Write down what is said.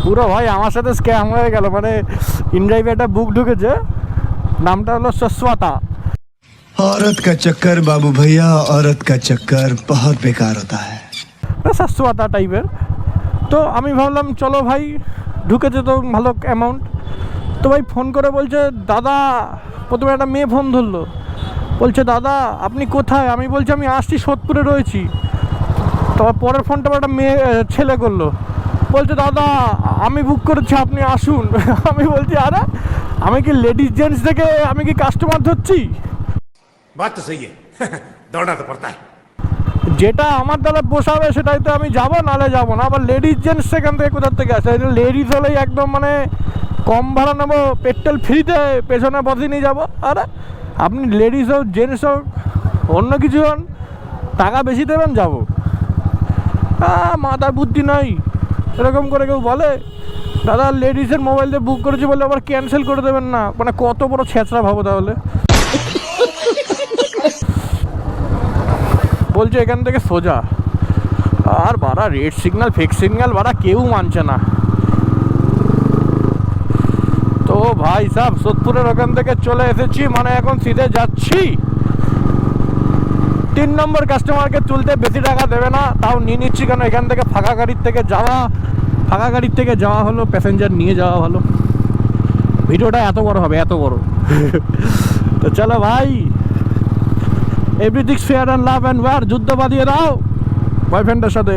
পুরো ভাই আমার সাথে স্ক্যাম হয়ে গেল। মানে ইনড্রাইভে একটা বুক ঢুকেছে, নামটা হলো শাশ্বতা। औरत का चक्कर बाबू भैया, औरत का चक्कर बहुत बेकार होता है। শাশ্বতা টাইপের। তো আমি ভাবলাম চলো ভাই, ঢুকেছে তো ভালো অ্যামাউন্ট। তো ভাই ফোন করে বলছে দাদা, প্রথমে একটা মেয়ে ফোন ধরলো, বলছে দাদা আপনি কোথায়? আমি বলছি আমি আসছি, সোদপুরে রয়েছি। তারপর পরের ফোনটা একটা মেয়ে ছেলে করলো, বলছে দাদা আমি বুক করেছি আপনি আসুন। আমি বলছি আরে আমি কি লেডিস জেন্টস থেকে আমি কি কাস্টমার ধরছি? बात तो सही है। दौड़ना तो पड़ता है। যেটা আমার দ্বারা পোষাবে সেটাই তো আমি যাবো, নাহলে যাবো না। আবার লেডিস জেন্টস সেখান থেকে কোথার থেকে আসে? লেডিস হলেই একদম মানে কম ভাড়া নেবো, পেট্রোল ফ্রিতে, পেছনে বসে নিয়ে যাবো। আরে আপনি লেডিস হোক জেন্টস হোক অন্য কিছু হন, টাকা বেশি দেবেন যাবো। মাথায় বুদ্ধি নাই, এরকম করে কেউ বলে? দাদা লেডিসের মোবাইল দিয়ে বুক করেছি বলে আবার ক্যান্সেল করে দেবেন না? মানে কত বড় ছেঁচড়া ভাবো তাহলে। বলছে এখান থেকে সোজা। আর বাড়া রেড সিগন্যাল ফেক সিগন্যাল বাড়া কেউ মানছে না। তো ভাই সাহেব সোদপুরের ওখান থেকে চলে এসেছি, মানে এখন সিধে যাচ্ছি। 3 নম্বর কাস্টমারকে তুলতে বেশি টাকা দেবে না, তাও নিয়ে নিচ্ছি। কেন এখান থেকে ফাঁকা গাড়ির থেকে যাওয়া হলো, প্যাসেঞ্জার নিয়ে যাওয়া ভালো। ভিডিওটা এত বড় হবে, এত বড়। তো চলো ভাই, everything fair and love and war, যুদ্ধ বাঁধিয়ে দাও বয়ফ্রেন্ডের সাথে।